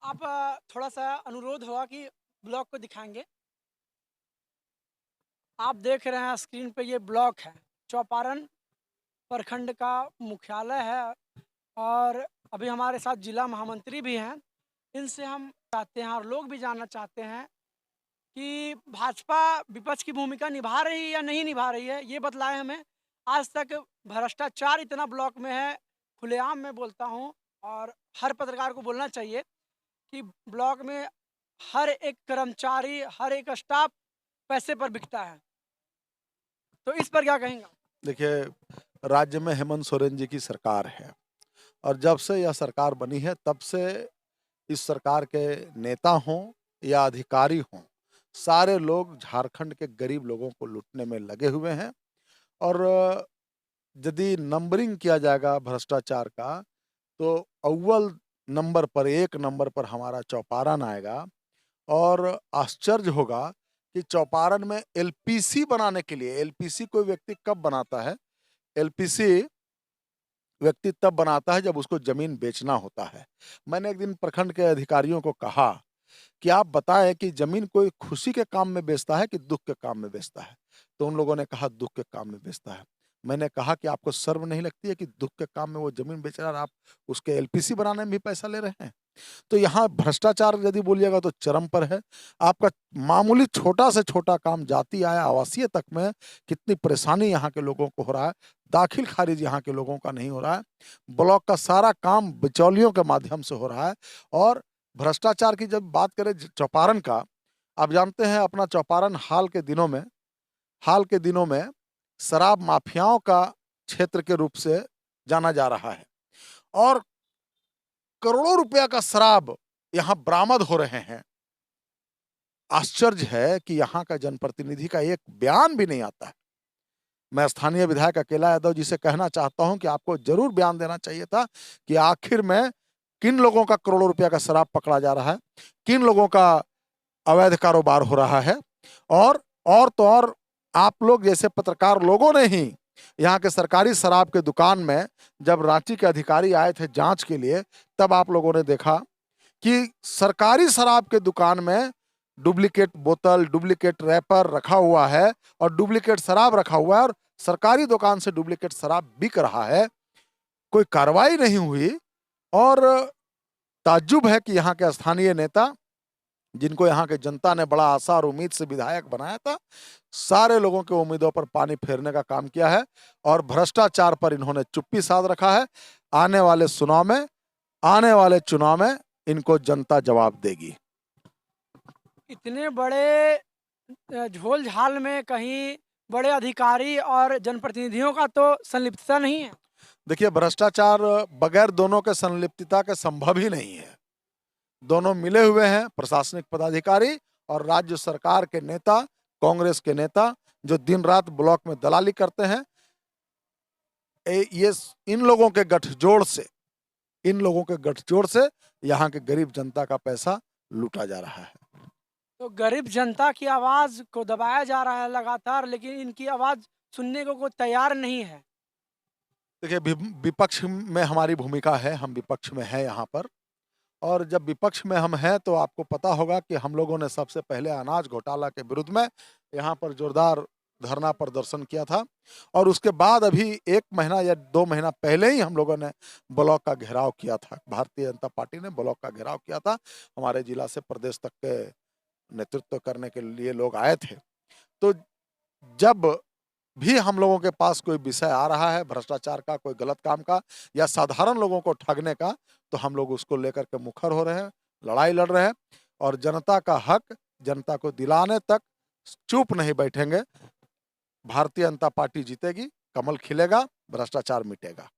आप थोड़ा-सा अनुरोध होगा कि ब्लॉक को दिखाएँगे। आप देख रहे हैं स्क्रीन पे ये ब्लॉक है, चौपारण प्रखंड का मुख्यालय है और अभी हमारे साथ जिला महामंत्री भी हैं। इनसे हम चाहते हैं और लोग भी जानना चाहते हैं कि भाजपा विपक्ष की भूमिका निभा रही है या नहीं निभा रही है, ये बतलाएँ हमें। आज तक भ्रष्टाचार इतना ब्लॉक में है, खुलेआम मैं बोलता हूँ और हर पत्रकार को बोलना चाहिए कि ब्लॉक में हर एक कर्मचारी, हर एक स्टाफ पैसे पर बिकता है। तो इस पर क्या कहेंगे आप? देखिए, राज्य में हेमंत सोरेन जी की सरकार है और जब से यह सरकार बनी है तब से इस सरकार के नेता हों या अधिकारी हों, सारे लोग झारखंड के गरीब लोगों को लूटने में लगे हुए हैं। और यदि नंबरिंग किया जाएगा भ्रष्टाचार का, तो अव्वल नंबर पर 1 नंबर पर हमारा चौपारण आएगा। और आश्चर्य होगा कि चौपारण में एलपीसी बनाने के लिए, एलपीसी कोई व्यक्ति कब बनाता है? एलपीसी व्यक्ति तब बनाता है जब उसको ज़मीन बेचना होता है। मैंने एक दिन प्रखंड के अधिकारियों को कहा कि आप बताएँ कि ज़मीन कोई खुशी के काम में बेचता है कि दुःख के काम में बेचता है? तो उन लोगों ने कहा दुःख के काम में बेचता है। मैंने कहा कि आपको शर्म नहीं लगती है कि दुःख के काम में वो ज़मीन बेच रहा है और आप उसके एलपीसी बनाने में भी पैसा ले रहे हैं? तो यहाँ भ्रष्टाचार यदि बोलिएगा तो चरम पर है। आपका मामूली छोटा से छोटा काम जाति आय आवासीय तक में कितनी परेशानी यहाँ के लोगों को हो रहा है। दाखिल खारिज यहाँ के लोगों का नहीं हो रहा है। ब्लॉक का सारा काम बिचौलियों के माध्यम से हो रहा है। और भ्रष्टाचार की जब बात करें चौपारण का, आप जानते हैं अपना चौपारण हाल के दिनों में शराब माफियाओं का क्षेत्र के रूप से जाना जा रहा है। और करोड़ों रुपया का शराब यहाँ बरामद हो रहे हैं। आश्चर्य है कि यहाँ का जनप्रतिनिधि का एक बयान भी नहीं आता है। मैं स्थानीय विधायक अकेला यादव जी से कहना चाहता हूँ कि आपको जरूर बयान देना चाहिए था कि आखिर में किन लोगों का करोड़ों रुपया का शराब पकड़ा जा रहा है, किन लोगों का अवैध कारोबार हो रहा है। और तो और आप लोग जैसे पत्रकार लोगों ने ही यहाँ के सरकारी शराब के दुकान में जब रांची के अधिकारी आए थे जांच के लिए, तब आप लोगों ने देखा कि सरकारी शराब के दुकान में डुप्लीकेट बोतल, डुप्लीकेट रैपर रखा हुआ है और डुप्लीकेट शराब रखा हुआ है और सरकारी दुकान से डुप्लीकेट शराब बिक रहा है। कोई कार्रवाई नहीं हुई। और ताज्जुब है कि यहाँ के स्थानीय नेता, जिनको यहाँ के जनता ने बड़ा आशा और उम्मीद से विधायक बनाया था, सारे लोगों के उम्मीदों पर पानी फेरने का काम किया है और भ्रष्टाचार पर इन्होंने चुप्पी साध रखा है। आने वाले चुनाव में इनको जनता जवाब देगी। इतने बड़े झोल-झाल में कहीं बड़े अधिकारी और जनप्रतिनिधियों का तो संलिप्तता नहीं है? देखिए, भ्रष्टाचार बगैर दोनों के संलिप्तता के संभव ही नहीं है। दोनों मिले हुए हैं, प्रशासनिक पदाधिकारी और राज्य सरकार के नेता, कांग्रेस के नेता, जो दिन रात ब्लॉक में दलाली करते हैं। ये इन लोगों के गठजोड़ से यहाँ के गरीब जनता का पैसा लूटा जा रहा है। तो गरीब जनता की आवाज़ को दबाया जा रहा है लगातार, लेकिन इनकी आवाज़ सुनने को कोई तैयार नहीं है। देखिए, विपक्ष में हमारी भूमिका है, हम विपक्ष में हैं यहाँ पर। और जब विपक्ष में हम हैं तो आपको पता होगा कि हम लोगों ने सबसे पहले अनाज घोटाला के विरुद्ध में यहाँ पर जोरदार धरना प्रदर्शन किया था। और उसके बाद अभी 1 महीना या 2 महीना पहले ही हम लोगों ने ब्लॉक का घेराव किया था। भारतीय जनता पार्टी ने ब्लॉक का घेराव किया था। हमारे जिला से प्रदेश तक के नेतृत्व करने के लिए लोग आए थे। तो जब भी हम लोगों के पास कोई विषय आ रहा है भ्रष्टाचार का, कोई गलत काम का या साधारण लोगों को ठगने का, तो हम लोग उसको लेकर के मुखर हो रहे हैं, लड़ाई लड़ रहे हैं। और जनता का हक जनता को दिलाने तक चुप नहीं बैठेंगे। भारतीय जनता पार्टी जीतेगी, कमल खिलेगा, भ्रष्टाचार मिटेगा।